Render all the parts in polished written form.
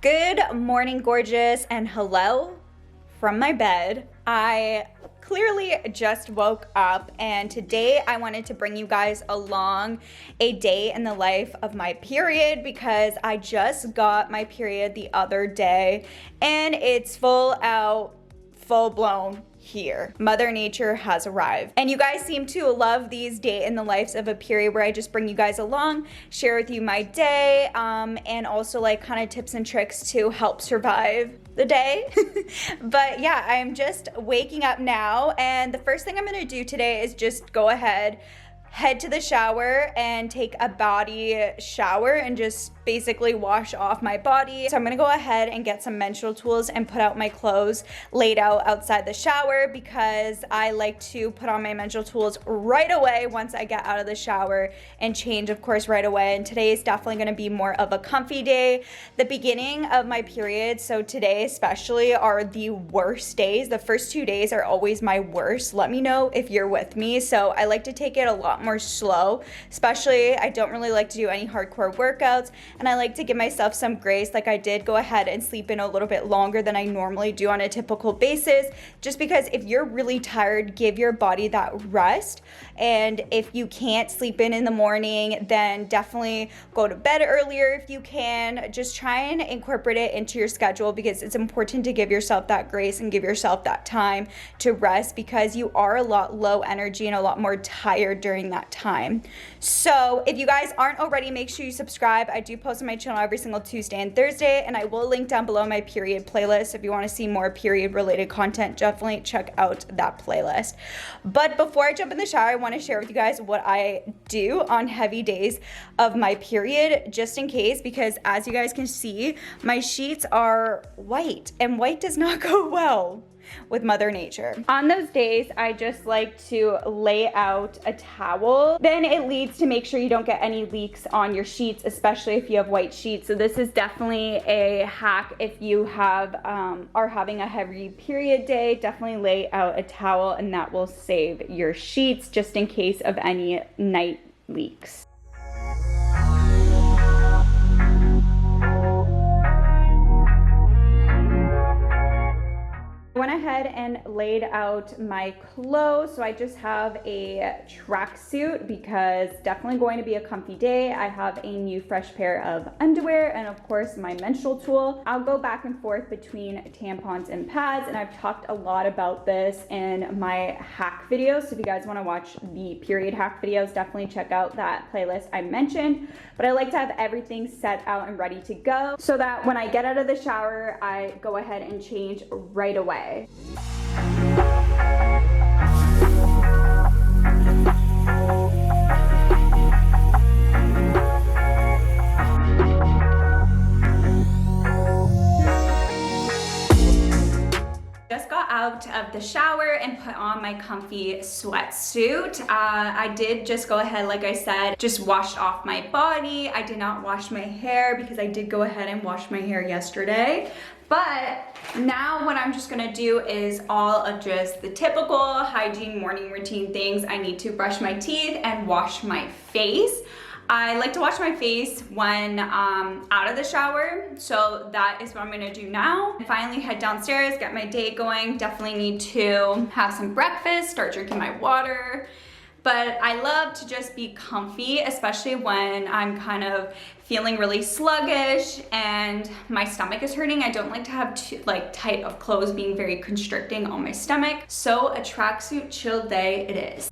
Good morning, gorgeous, and hello from my bed. I clearly just woke up, and today I wanted to bring you guys along a day in the life of my period because I just got my period the other day and it's full blown here. Mother Nature has arrived. And you guys seem to love these day in the lives of a period where I just bring you guys along, share with you my day, and also like kind of tips and tricks to help survive the day. But yeah, I'm just waking up now, and the first thing I'm gonna do today is just go ahead, head to the shower and take a body shower and just basically wash off my body. So I'm gonna go ahead and get some menstrual tools and put out my clothes laid out outside the shower because I like to put on my menstrual tools right away once I get out of the shower and change, of course, right away. And today is definitely gonna be more of a comfy day. The beginning of my period, so today especially, are the worst days. The first 2 days are always my worst. Let me know if you're with me. So I like to take it a lot more slow, especially I don't really like to do any hardcore workouts, and I like to give myself some grace. Like I did go ahead and sleep in a little bit longer than I normally do on a typical basis, just because if you're really tired, give your body that rest. And if you can't sleep in the morning, then definitely go to bed earlier if you can. Just try and incorporate it into your schedule because it's important to give yourself that grace and give yourself that time to rest because you are a lot low energy and a lot more tired during that time. So if you guys aren't already, make sure you subscribe. I do post on my channel every single Tuesday and Thursday, and I will link down below my period playlist. If you want to see more period related content, definitely check out that playlist. But before I jump in the shower, I want to share with you guys what I do on heavy days of my period, just in case, because as you guys can see, my sheets are white, and white does not go well with Mother Nature. On those days, I just like to lay out a towel. Then it leads to make sure you don't get any leaks on your sheets, especially if you have white sheets. So this is definitely a hack if you have are having a heavy period day. Definitely lay out a towel, and that will save your sheets just in case of any night leaks. I went ahead and laid out my clothes. So I just have a tracksuit because definitely going to be a comfy day. I have a new fresh pair of underwear and of course my menstrual tool. I'll go back and forth between tampons and pads, and I've talked a lot about this in my hack videos. So if you guys want to watch the period hack videos, definitely check out that playlist I mentioned. But I like to have everything set out and ready to go so that when I get out of the shower, I go ahead and change right away. Just got out of the shower and put on my comfy sweatsuit. I did just go ahead, like I said, just washed off my body. I did not wash my hair because I did go ahead and wash my hair yesterday. But now what I'm just gonna do is all of just the typical hygiene morning routine things. I need to brush my teeth and wash my face. I like to wash my face when out of the shower, so that is what I'm gonna do now. And finally head downstairs, get my day going. Definitely need to have some breakfast, start drinking my water. But I love to just be comfy, especially when I'm kind of feeling really sluggish and my stomach is hurting. I don't like to have too tight of clothes being very constricting on my stomach. So a tracksuit chill day it is.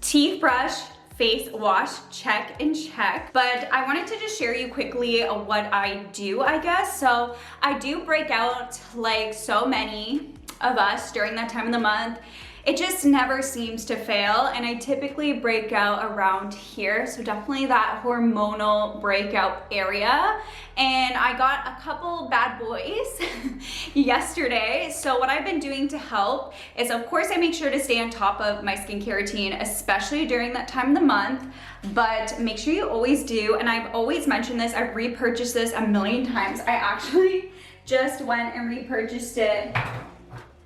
Teeth brush, face wash, check and check. But I wanted to just share you quickly what I do, I guess. So I do break out like so many of us during that time of the month. it just never seems to fail, and I typically break out around here, so definitely that hormonal breakout area. And I got a couple bad boys yesterday. So what I've been doing to help is, of course, I make sure to stay on top of my skincare routine, especially during that time of the month, but make sure you always do, and I've always mentioned this, I've repurchased this a million times. I actually just went and repurchased it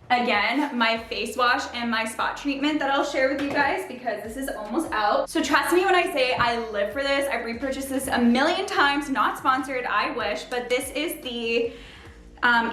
again, my face wash and my spot treatment that I'll share with you guys because this is almost out. So trust me when I say I live for this. I've repurchased this a million times, not sponsored, I wish, but this is the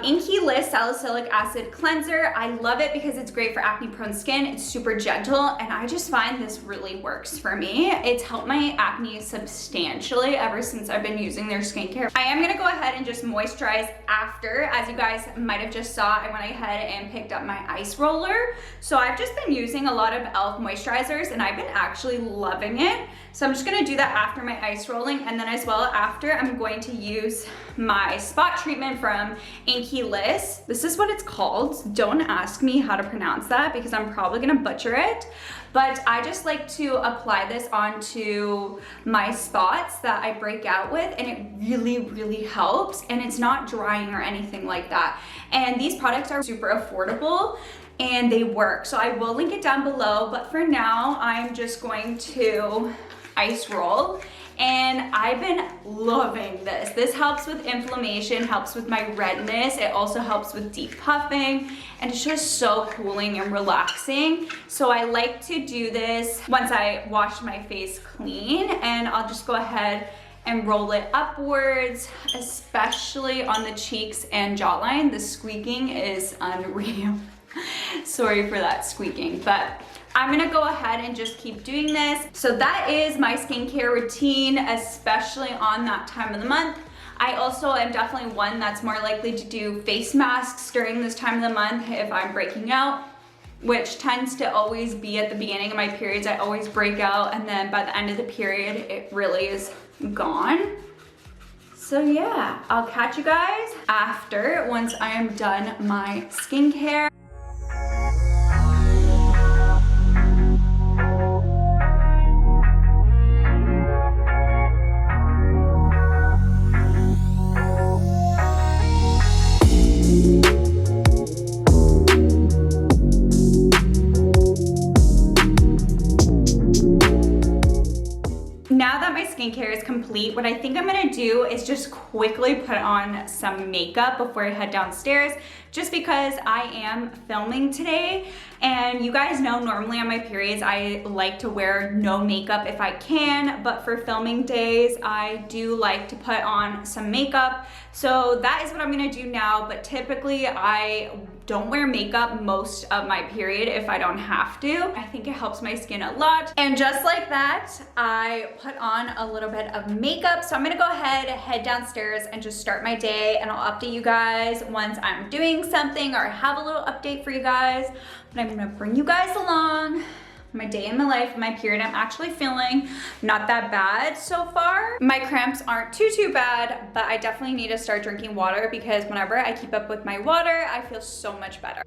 Inky List Salicylic Acid Cleanser. I love it because it's great for acne prone skin. It's super gentle, and I just find this really works for me. It's helped my acne substantially ever since I've been using their skincare. I am gonna go ahead and just moisturize after. As you guys might have just saw, I went ahead and picked up my ice roller. So I've just been using a lot of e.l.f. moisturizers, and I've been actually loving it. So I'm just gonna do that after my ice rolling, and then as well after, I'm going to use my spot treatment from Inky List. This is what it's called. Don't ask me how to pronounce that because I'm probably gonna butcher it. But I just like to apply this onto my spots that I break out with, and it really, really helps. And it's not drying or anything like that. And these products are super affordable and they work. So I will link it down below, but for now, I'm just going to ice roll. And I've been loving this. This helps with inflammation, helps with my redness. It also helps with deep puffing, and it's just so cooling and relaxing. So I like to do this once I wash my face clean, and I'll just go ahead and roll it upwards, especially on the cheeks and jawline. The squeaking is unreal. Sorry for that squeaking, but I'm gonna go ahead and just keep doing this. So that is my skincare routine, especially on that time of the month. I also am definitely one that's more likely to do face masks during this time of the month if I'm breaking out, which tends to always be at the beginning of my periods. I always break out, and then by the end of the period, it really is gone. So yeah, I'll catch you guys after, once I am done my skincare. Now that my skincare is complete, what I think I'm gonna do is just quickly put on some makeup before I head downstairs, just because I am filming today. And you guys know normally on my periods, I like to wear no makeup if I can, but for filming days, I do like to put on some makeup. So that is what I'm gonna do now, but typically I don't wear makeup most of my period if I don't have to. I think it helps my skin a lot. And just like that, I put on a little bit of makeup. So I'm gonna go ahead, head downstairs and just start my day, and I'll update you guys once I'm doing something or have a little update for you guys. But I'm gonna bring you guys along my day in my life, my period. I'm actually feeling not that bad so far. My cramps aren't too bad, but I definitely need to start drinking water because whenever I keep up with my water, I feel so much better.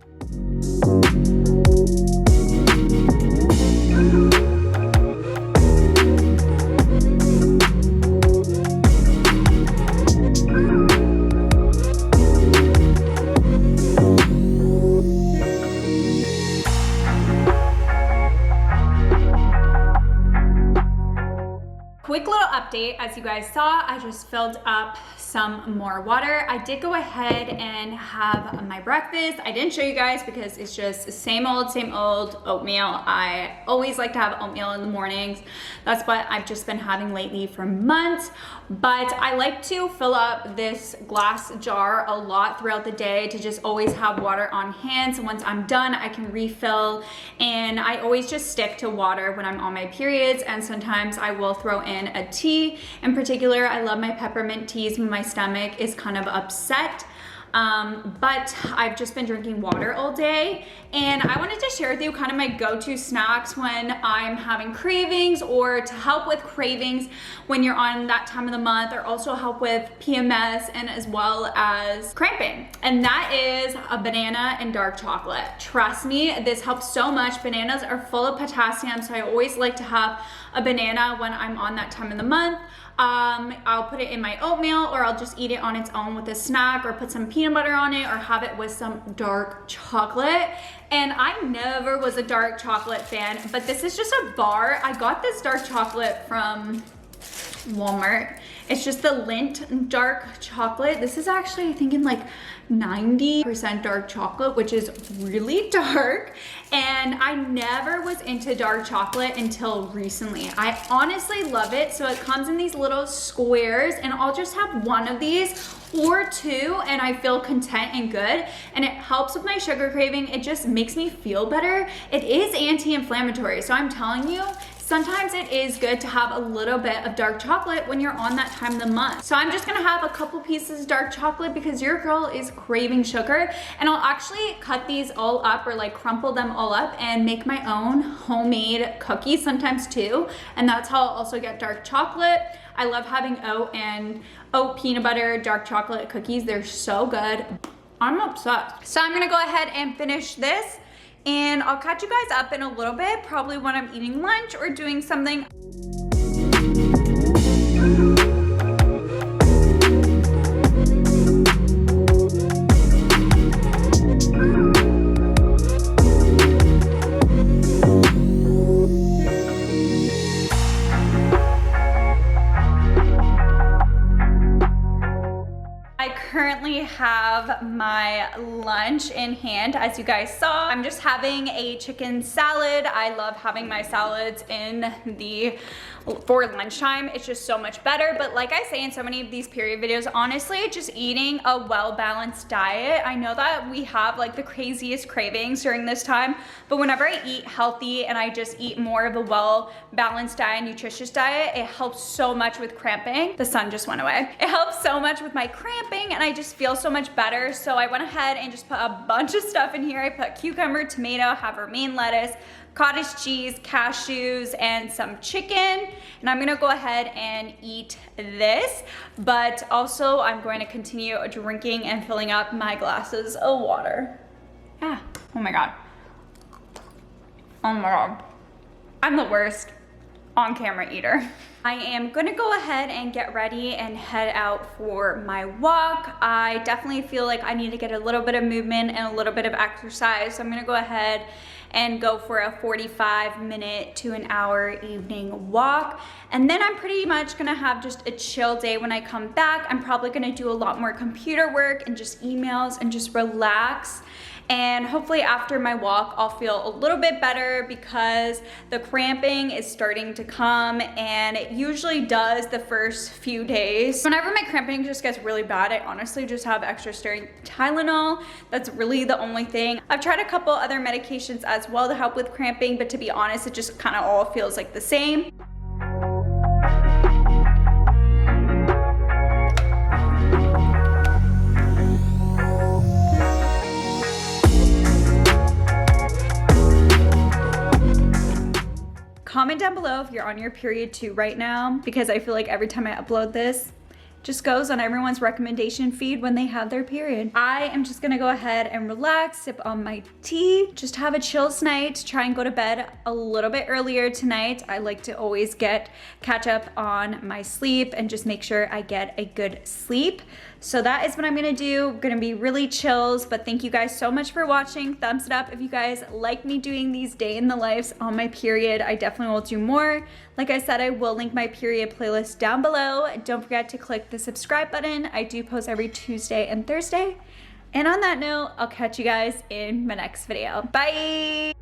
Quick little update, as you guys saw, I just filled up some more water. I did go ahead and have my breakfast. I didn't show you guys because it's just same old oatmeal. I always like to have oatmeal in the mornings. That's what I've just been having lately for months. But I like to fill up this glass jar a lot throughout the day to just always have water on hand. So once I'm done, I can refill. And I always just stick to water when I'm on my periods. And sometimes I will throw in a tea. In particular, I love my peppermint teas when my stomach is kind of upset. but I've just been drinking water all day. And I wanted to share with you kind of my go-to snacks when I'm having cravings, or to help with cravings when you're on that time of the month, or also help with PMS and as well as cramping. And that is a banana and dark chocolate. Trust me, this helps so much. Bananas are full of potassium, so I always like to have a banana when I'm on that time of the month. I'll put it in my oatmeal, or I'll just eat it on its own with a snack, or put some peanut butter on it, or have it with some dark chocolate. And I never was a dark chocolate fan, but this is just a bar. I got this dark chocolate from Walmart. It's just the Lindt dark chocolate. This is actually, I think, in like 90% dark chocolate, which is really dark. And I never was into dark chocolate until recently. I honestly love it. So it comes in these little squares, and I'll just have one of these or two, and I feel content and good. And it helps with my sugar craving. It just makes me feel better. It is anti-inflammatory. So I'm telling you, sometimes it is good to have a little bit of dark chocolate when you're on that time of the month. So I'm just gonna have a couple pieces of dark chocolate because your girl is craving sugar. And I'll actually cut these all up, or like crumple them all up, and make my own homemade cookies sometimes too. And that's how I'll also get dark chocolate. I love having oat peanut butter dark chocolate cookies. They're so good. I'm obsessed. So I'm gonna go ahead and finish this, and I'll catch you guys up in a little bit, probably when I'm eating lunch or doing something. Currently have my lunch in hand. As you guys saw, I'm just having a chicken salad. I love having my salads for lunchtime. It's just so much better. But like I say in so many of these period videos, honestly, just eating a well-balanced diet. I know that we have like the craziest cravings during this time, but whenever I eat healthy and I just eat more of a well-balanced diet, nutritious diet, it helps so much with cramping. The sun just went away. It helps so much with my cramping, and I just feel so much better. So I went ahead and just put a bunch of stuff in here. I put cucumber, tomato, have romaine lettuce, cottage cheese, cashews, and some chicken. And I'm gonna go ahead and eat this, but also I'm going to continue drinking and filling up my glasses of water. Yeah, oh my God. Oh my God. I'm the worst on camera eater. I am gonna go ahead and get ready and head out for my walk. I definitely feel like I need to get a little bit of movement and a little bit of exercise. So I'm gonna go ahead and go for a 45-minute to an hour evening walk. And then I'm pretty much gonna have just a chill day when I come back. I'm probably gonna do a lot more computer work and just emails and just relax. And hopefully after my walk, I'll feel a little bit better, because the cramping is starting to come, and it usually does the first few days. Whenever my cramping just gets really bad, I honestly just have extra strength Tylenol. That's really the only thing. I've tried a couple other medications as well to help with cramping, but to be honest, it just kind of all feels like the same. Comment down below if you're on your period too right now, because I feel like every time I upload this, just goes on everyone's recommendation feed when they have their period. I am just gonna go ahead and relax, sip on my tea, just have a chill night, try and go to bed a little bit earlier tonight. I like to always catch up on my sleep and just make sure I get a good sleep. So that is what I'm gonna do. I'm gonna be really chills, but thank you guys so much for watching. Thumbs it up if you guys like me doing these day in the lives on my period. I definitely will do more. Like I said, I will link my period playlist down below. Don't forget to click the subscribe button. I do post every Tuesday and Thursday. And on that note, I'll catch you guys in my next video. Bye!